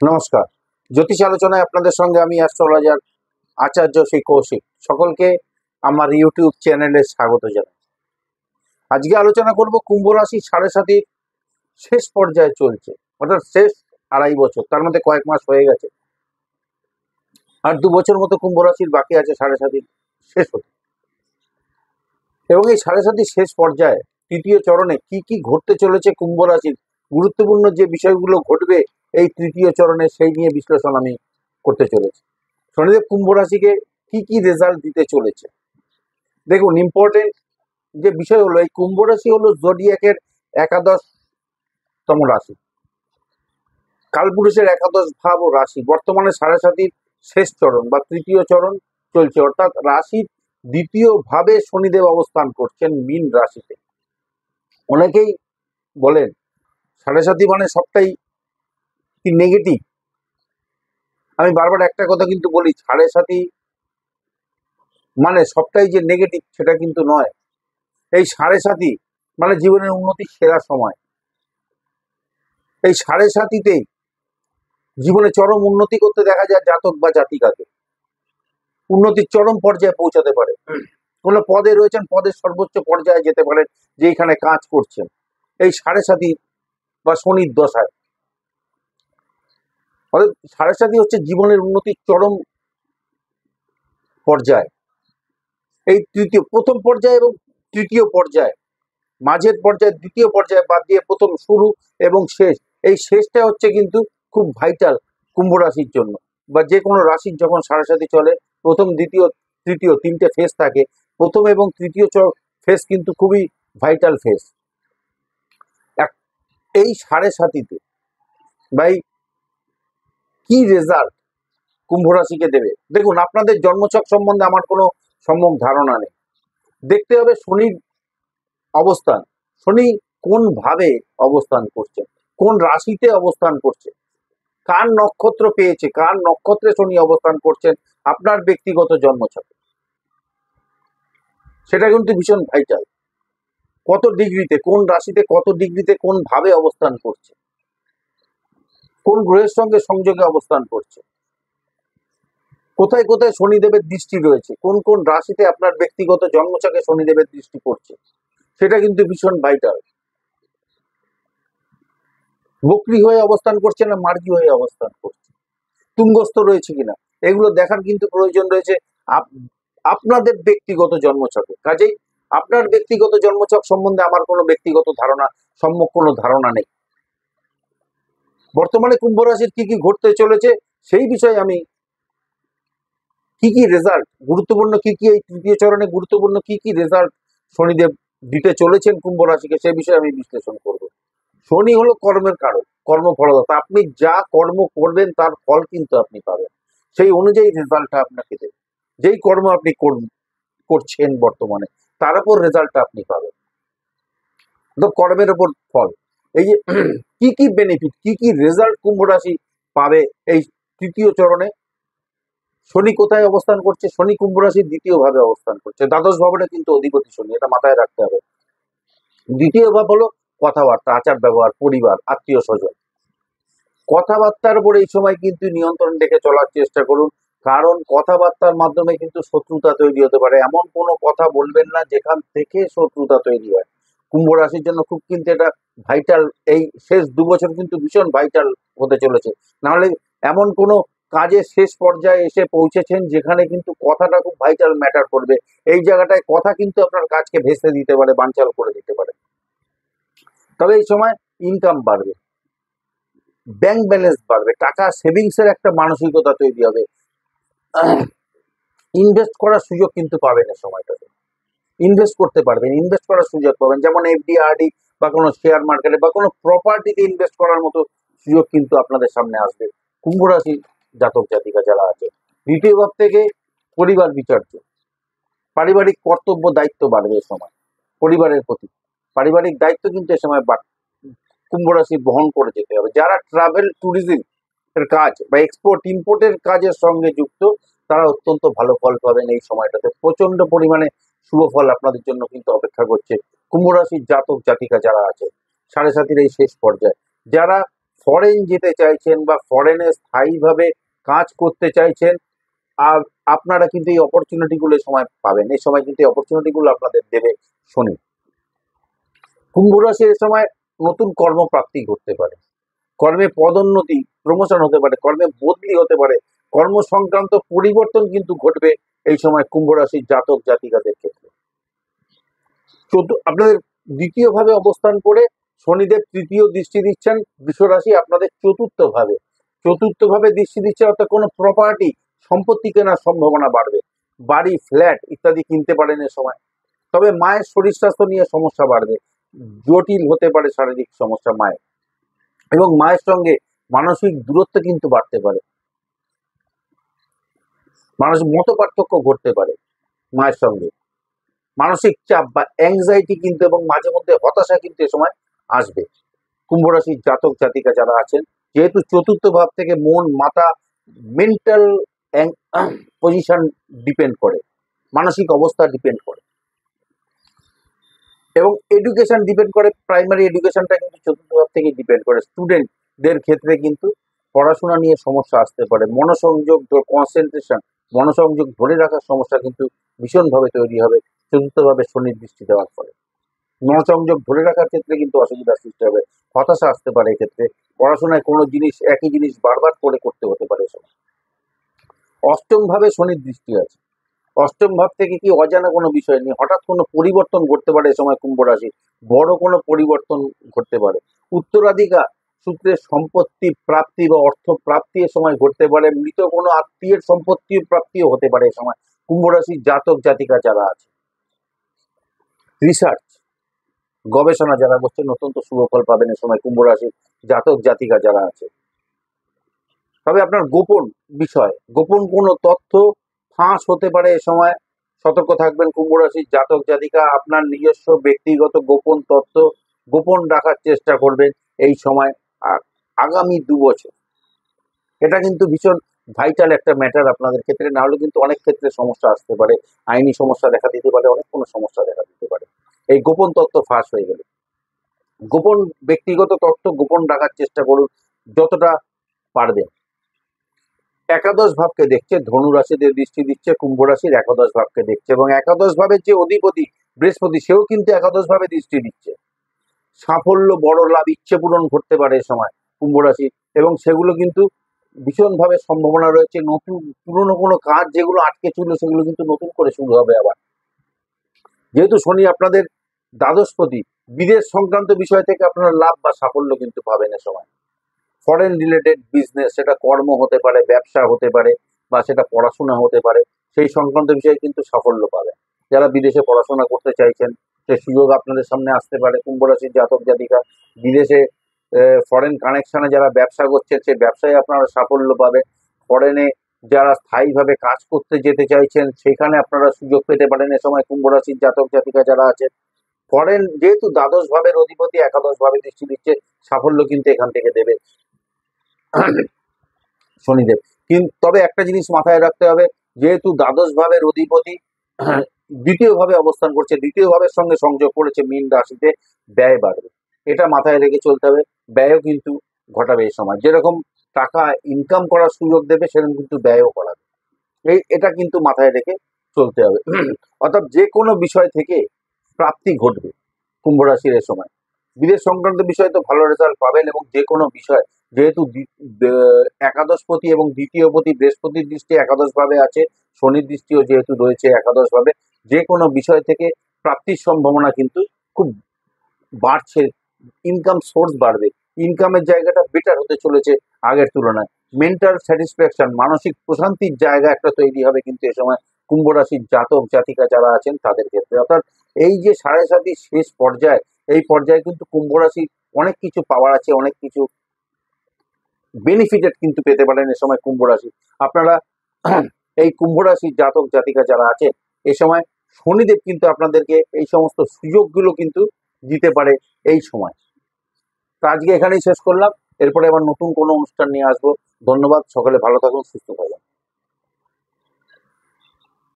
নমস্কার। জ্যোতিষ আলোচনায় আপনাদের সঙ্গে আমি অ্যাস্ট্রোলজার আচার্য শ্রী কৌশিক। সকলকে আমার ইউটিউব চ্যানেলে স্বাগত জানাই। আজকে আলোচনা করব কুম্ভ রাশি সাড়ে সাতির শেষ পর্যায়ে চলছে, অর্থাৎ শেষ আড়াই বছর, তার মধ্যে কয়েক মাস হয়ে গেছে, আর 2 বছর মতো কুম্ভ রাশির বাকি আছে সাড়ে সাতির শেষ হতে। এবং এই সাড়ে সাতির শেষ পর্যায়ে তৃতীয় চরণে কি কি ঘটতে চলেছে কুম্ভ রাশির, গুরুত্বপূর্ণ যে বিষয়গুলো ঘটবে এই তৃতীয় চরণে, সেই নিয়ে বিশ্লেষণ আমি করতে চলেছি। শনিদেব কুম্ভ রাশিকে কি কি রেজাল্ট দিতে চলেছে দেখুন। ইম্পর্টেন্ট যে বিষয় হলো, এই কুম্ভ রাশি হলো জোডিয়াকের 11তম রাশি, কালপুরুষের 11 ভাব ও রাশি। বর্তমানে সাড়ে সাতির শেষ চরণ বা তৃতীয় চরণ চলছে, অর্থাৎ রাশির দ্বিতীয় ভাবে শনিদেব অবস্থান করছেন মীন রাশিতে। অনেকেই বলেন সাড়ে সাতি মানে সবটাই কি নেগেটিভ। আমি বারবার একটা কথা কিন্তু বলি, সাড়ে সাতি মানে সবটাই যে নেগেটিভ সেটা কিন্তু নয়। এই সাড়ে সাতি মানে জীবনের উন্নতির সেরা সময়। এই সাড়ে সাতিতেই জীবনে চরম উন্নতি করতে দেখা যায় জাতক বা জাতিকাকে, উন্নতির চরম পর্যায়ে পৌঁছাতে পারে। কোনো পদে রয়েছেন, পদের সর্বোচ্চ পর্যায়ে যেতে পারেন, যেখানে কাজ করছেন এই সাড়ে সাতি বা শনির দশায়। অর্থাৎ সাড়ে সাতি হচ্ছে জীবনের উন্নতির চরম পর্যায়। এই প্রথম পর্যায়ে এবং তৃতীয় পর্যায়ে, মাঝের পর্যায়ে, দ্বিতীয় পর্যায়ে বাদ দিয়ে প্রথম, শুরু এবং শেষ, এই শেষটা হচ্ছে কিন্তু খুব ভাইটাল কুম্ভ রাশির জন্য। বা যে কোনো রাশির যখন সাড়ে সাতি চলে, প্রথম, দ্বিতীয়, তৃতীয়, তিনটে ফেজ থাকে। প্রথম এবং তৃতীয় ফেজ কিন্তু খুবই ভাইটাল ফেজ। এই সাড়ে সাতিতে ভাই কি রেজাল্ট কুম্ভ রাশিকে দেবে দেখুন। আপনাদের জন্মছক সম্বন্ধে আমার কোনো সম্যক ধারণা নেই। দেখতে হবে শনির অবস্থান, শনি কোন ভাবে অবস্থান করছে, কোন রাশিতে অবস্থান করছে, কার নক্ষত্র পেয়েছে, কার নক্ষত্রে শনি অবস্থান করছেন আপনার ব্যক্তিগত জন্মছকে, সেটা কিন্তু ভীষণ ভাইটাল। কত ডিগ্রিতে, কোন রাশিতে, কত ডিগ্রিতে, কোন ভাবে অবস্থান করছে, কোন গ্রহের সঙ্গে সংযোগে অবস্থান করছে, কোথায় কোথায় শনিদেবের দৃষ্টি রয়েছে, কোন কোন রাশিতে আপনার ব্যক্তিগত জন্মছকে শনিদেবের দৃষ্টি পড়ছে, সেটা কিন্তু ভীষণ ভাইটাল। বক্রী হয়ে অবস্থান করছে না মার্গী হয়ে অবস্থান করছে, তুঙ্গস্থ রয়েছে কিনা, এগুলো দেখার কিন্তু প্রয়োজন রয়েছে আপনাদের ব্যক্তিগত জন্মছকে। কাজেই আপনার ব্যক্তিগত জন্মছক সম্বন্ধে আমার কোনো ব্যক্তিগত ধারণা, সম্যক কোনো ধারণা নেই। বর্তমানে কুম্ভ রাশির কি কি ঘটতে চলেছে সেই বিষয়ে আমি, কি কি রেজাল্ট গুরুত্বপূর্ণ, কি কি এই তৃতীয় চরণে গুরুত্বপূর্ণ কি কি রেজাল্ট শনিদেব দিতে চলেছেন কুম্ভ রাশিকে, সেই বিষয়ে আমি বিশ্লেষণ করব। শনি হলো কর্মের কারক, কর্মফলদাতা। আপনি যা কর্ম করবেন তার ফল কিন্তু আপনি পাবেন, সেই অনুযায়ী রেজাল্টটা আপনাকে দেবে। যেই কর্ম আপনি করছেন বর্তমানে, তার উপর রেজাল্টটা আপনি পাবেন, তো কর্মের উপর ফল। এই যে কি কি বেনিফিট, কি কি রেজাল্ট কুম্ভ রাশি পাবে এই তৃতীয় চরণে। শনি কোথায় অবস্থান করছে? শনি কুম্ভ রাশির দ্বিতীয় ভাবে অবস্থান করছে, দ্বাদশ ভাবটা কিন্তু অধিপতি শনি, এটা মাথায় রাখতে হবে। দ্বিতীয় ভাব হলো কথাবার্তা, আচার ব্যবহার, পরিবার, আত্মীয় স্বজন। কথাবার্তার উপর এই সময় কিন্তু নিয়ন্ত্রণ রেখে চলার চেষ্টা করুন, কারণ কথাবার্তার মাধ্যমে কিন্তু শত্রুতা তৈরি হতে পারে। এমন কোনো কথা বলবেন না যেখান থেকে শত্রুতা তৈরি হয়। কুম্ভ রাশির জন্য খুব কিন্তু এটা ভাইটাল, এই শেষ 2 বছর কিন্তু ভীষণ ভাইটাল হতে চলেছে। নাহলে এমন কোনো কাজের শেষ পর্যায়ে এসে পৌঁছেছেন যেখানে কিন্তু কথাটা খুব ভাইটাল ম্যাটার করবে। এই জায়গাটায় কথা কিন্তু আপনার কাজকে ভেস্তে দিতে পারে, বানচাল করে দিতে পারে। তবে এই সময় ইনকাম বাড়বে, ব্যাংক ব্যালেন্স বাড়বে, টাকা সেভিংস এর একটা মানসিকতা তৈরি হবে। ইনভেস্ট করার সুযোগ কিন্তু পাবেন এই সময়টাতে, ইনভেস্ট করতে পারবেন, ইনভেস্ট করার সুযোগ পাবেন, যেমন এফডি, আরডি বা কোনো শেয়ার মার্কেটে বা কোনো প্রপার্টিতে ইনভেস্ট করার মতো সুযোগ কিন্তু আপনাদের সামনে আসবে কুম্ভ রাশি জাতক জাতিকা যারা আছে। দ্বিতীয় ভাব থেকে পরিবার বিচার্য, পারিবারিক কর্তব্য দায়িত্ব বাড়বে এই সময়। পরিবারের প্রতি পারিবারিক দায়িত্ব কিন্তু এ সময় কুম্ভ রাশি বহন করে যেতে হবে। যারা ট্রাভেল ট্যুরিজম এর কাজ বা এক্সপোর্ট ইম্পোর্টের কাজের সঙ্গে যুক্ত, তারা অত্যন্ত ভালো ফল পাবেন এই সময়টাতে। প্রচন্ড পরিমাণে শুভ ফল আপনাদের জন্য কিন্তু অপেক্ষা করছে কুম্ভ রাশির জাতক জাতিকা যারা আছে সাড়ে সাতির এই শেষ পর্যায়ে। যারা ফরেন যেতে চাইছেন বা ফরেনে স্থায়ীভাবে কাজ করতে চাইছেন, আর আপনারা কিন্তু এই অপরচুনিটিগুলো এই সময় পাবেন। এই সময় কিন্তু এই অপরচুনিটিগুলো আপনাদের দেবে শনি। কুম্ভ রাশি এই সময় নতুন কর্মপ্রাপ্তি ঘটতে পারে, কর্মে পদোন্নতি, প্রমোশন হতে পারে, কর্মে বদলি হতে পারে, কর্ম সংক্রান্ত পরিবর্তন কিন্তু ঘটবে এই সময় কুম্ভ রাশির জাতক জাতিকাদের ক্ষেত্রে। আপনাদের দ্বিতীয় ভাবে অবস্থান করে শনিদেব তৃতীয় দৃষ্টি দিচ্ছেন বৃষ রাশি, আপনাদের চতুর্থ ভাবে দৃষ্টি দিচ্ছে, অর্থাৎ কোনো প্রপার্টি সম্পত্তি কেনার সম্ভাবনা বাড়বে, বাড়ি ফ্ল্যাট ইত্যাদি কিনতে পারেন এ সময়। তবে মায়ের শরীর স্বাস্থ্য নিয়ে সমস্যা বাড়বে, জটিল হতে পারে শারীরিক সমস্যা মায়ের, এবং মায়ের সঙ্গে মানসিক দূরত্ব কিন্তু বাড়তে পারে, মানসিক মত পার্থক্য ঘটতে পারে মায়ের সঙ্গে, মানসিক চাপ বা অ্যাংজাইটি কিন্তু এবং মাঝে মধ্যে হতাশা কিন্তু এ সময় আসবে। কুম্ভ রাশির জাতক জাতিকা যারা আছেন, যেহেতু চতুর্থ ভাব থেকে মন, মাথা, মেন্টাল পজিশন ডিপেন্ড করে, মানসিক অবস্থা ডিপেন্ড করে, এবং এডুকেশন ডিপেন্ড করে, প্রাইমারি এডুকেশনটা কিন্তু চতুর্থ ভাব থেকে ডিপেন্ড করে। স্টুডেন্টদের ক্ষেত্রে কিন্তু পড়াশোনা নিয়ে সমস্যা আসতে পারে, মনোসংযোগ, কনসেন্ট্রেশন, মনোসংযোগ ধরে রাখার সমস্যা কিন্তু ভীষণভাবে তৈরি হবে চতুর্থভাবে শনির দৃষ্টি দেওয়ার ফলে। মনোসংযোগ ধরে রাখার ক্ষেত্রে কিন্তু অসুবিধার সৃষ্টি হবে, হতাশা আসতে পারে এক্ষেত্রে, পড়াশোনায় কোনো জিনিস একই জিনিস বারবার করে করতে হতে পারে। অষ্টম ভাবে শনির দৃষ্টি আছে, অষ্টম ভাব থেকে কি অজানা কোনো বিষয় নিয়ে হঠাৎ কোনো পরিবর্তন ঘটতে পারে এ সময় কুম্ভ রাশি, বড় কোনো পরিবর্তন ঘটতে পারে, উত্তরাধিকার সূত্রে সম্পত্তি প্রাপ্তি বা অর্থ প্রাপ্তি এ সময় ঘটতে পারে, মৃত কোনো আত্মীয়ের সম্পত্তির প্রাপ্তিও হতে পারে এ সময় কুম্ভ রাশির জাতক জাতিকা যারা আছে। রিসার্চ, গবেষণা যারা করছেন অত্যন্ত শুভ ফল পাবেন এ সময় কুম্ভ রাশির জাতক জাতিকা যারা আছে। তবে আপনার গোপন বিষয়, গোপন কোনো তথ্য ফাঁস হতে পারে এ সময়, সতর্ক থাকবেন কুম্ভ রাশির জাতক জাতিকা। আপনার নিজস্ব ব্যক্তিগত গোপন তথ্য গোপন রাখার চেষ্টা করবেন এই সময় আগামী 2 বছর। এটা কিন্তু ভীষণ ভাইটাল একটা ম্যাটার আপনাদের ক্ষেত্রে, না হলে কিন্তু অনেক ক্ষেত্রে সমস্যা আসতে পারে, আইনি সমস্যা দেখা দিতে পারে, অনেক কোনো সমস্যা দেখা দিতে পারে এই গোপন তথ্য ফাঁস হয়ে গেলে। গোপন ব্যক্তিগত তথ্য গোপন রাখার চেষ্টা করুন যতটা পারবেন। একাদশ ভাবকে দেখছে, ধনু রাশিতে দৃষ্টি দিচ্ছে, কুম্ভ রাশির একাদশ ভাবকে দেখছে, এবং একাদশ ভাবের যে অধিপতি বৃহস্পতি সেও কিন্তু একাদশ ভাবে দৃষ্টি দিচ্ছে। সাফল্য, বড় লাভ, ইচ্ছে পূরণ ঘটতে পারে এ সময় কুম্ভ রাশি, এবং সেগুলো কিন্তু ভীষণভাবে সম্ভাবনা রয়েছে। নতুন পুরনো কোনো কাজ যেগুলো আটকে ছিল সেগুলো কিন্তু নতুন করে শুরু হবে আবার। যেহেতু শনি আপনাদের দ্বাদশপতি, বিদেশ সংক্রান্ত বিষয় থেকে আপনারা লাভ বা সাফল্য কিন্তু পাবেন এ সময়। ফরেন রিলেটেড বিজনেস, সেটা কর্ম হতে পারে, ব্যবসা হতে পারে, বা সেটা পড়াশোনা হতে পারে, সেই সংক্রান্ত বিষয়ে কিন্তু সাফল্য পাবেন। যারা বিদেশে পড়াশোনা করতে চাইছেন সে সুযোগ আপনাদের সামনে আসতে পারে কুম্ভ রাশির জাতক জাতিকা। বিদেশে ফরেন কানেকশনে যারা ব্যবসা করছে সে ব্যবসায় আপনারা সাফল্য পাবেন। ফরেনে যারা স্থায়ীভাবে কাজ করতে যেতে চাইছেন সেখানে আপনারা সুযোগ পেতে পারেন এ সময় কুম্ভ রাশির জাতক জাতিকা যারা আছে। ফরেন যেহেতু দ্বাদশ ভাবের অধিপতি একাদশ ভাবে দৃষ্টি দিচ্ছে, সাফল্য কিন্তু এখান থেকে দেবে শনিদেব। কিন্তু তবে একটা জিনিস মাথায় রাখতে হবে, যেহেতু দ্বাদশ ভাবের অধিপতি দ্বিতীয় ভাবে অবস্থান করছে, দ্বিতীয় ভাবের সঙ্গে সংযোগ করেছে মীন রাশিতে, ব্যয় বাড়বে, এটা মাথায় রেখে চলতে হবে। ব্যয়ও কিন্তু ঘটাবে এই সময়, যেরকম টাকা ইনকাম করার সুযোগ দেবে সেরকম কিন্তু ব্যয়ও করাবে, এটা কিন্তু মাথায় রেখে চলতে হবে। অর্থাৎ যে কোনো বিষয় থেকে প্রাপ্তি ঘটবে কুম্ভ রাশির এ সময়। বিদেশ সংক্রান্ত বিষয়ে তো ভালো রেজাল্ট পাবেন, এবং যে কোনো বিষয় যেহেতু একাদশপতি এবং দ্বিতীয়পতি বৃহস্পতির দৃষ্টি একাদশ ভাবে আছে, শনির দৃষ্টিও যেহেতু রয়েছে একাদশ ভাবে, যে কোনো বিষয় থেকে প্রাপ্তির সম্ভাবনা কিন্তু খুব বাড়ছে, ইনকাম সোর্স বাড়বে, ইনকামের জায়গাটা বেটার হতে চলেছে আগের তুলনায়। মেন্টাল স্যাটিসফ্যাকশন, মানসিক প্রশান্তির জায়গা একটা তৈরি হবে কিন্তু এ সময় কুম্ভ রাশির জাতক জাতিকা যারা আছেন তাদের ক্ষেত্রে। অর্থাৎ এই যে 7.5 শেষ পর্যায়ে, এই পর্যায়ে কিন্তু কুম্ভ রাশির অনেক কিছু পাওয়ার আছে, অনেক কিছু বেনিফিটেড কিন্তু পেতে পারেন এ সময় কুম্ভ রাশি আপনারা। এই কুম্ভ রাশির জাতক জাতিকা যারা আছে এ সময় শনিদেব কিন্তু আপনাদেরকে এই সমস্ত সুযোগগুলো কিন্তু দিতে পারে এই সময়। তো আজকে এখানেই শেষ করলাম, এরপরে আবার নতুন কোনো অনুষ্ঠান নিয়ে আসবো। ধন্যবাদ, সকলে ভালো থাকুন, সুস্থ থাকুন।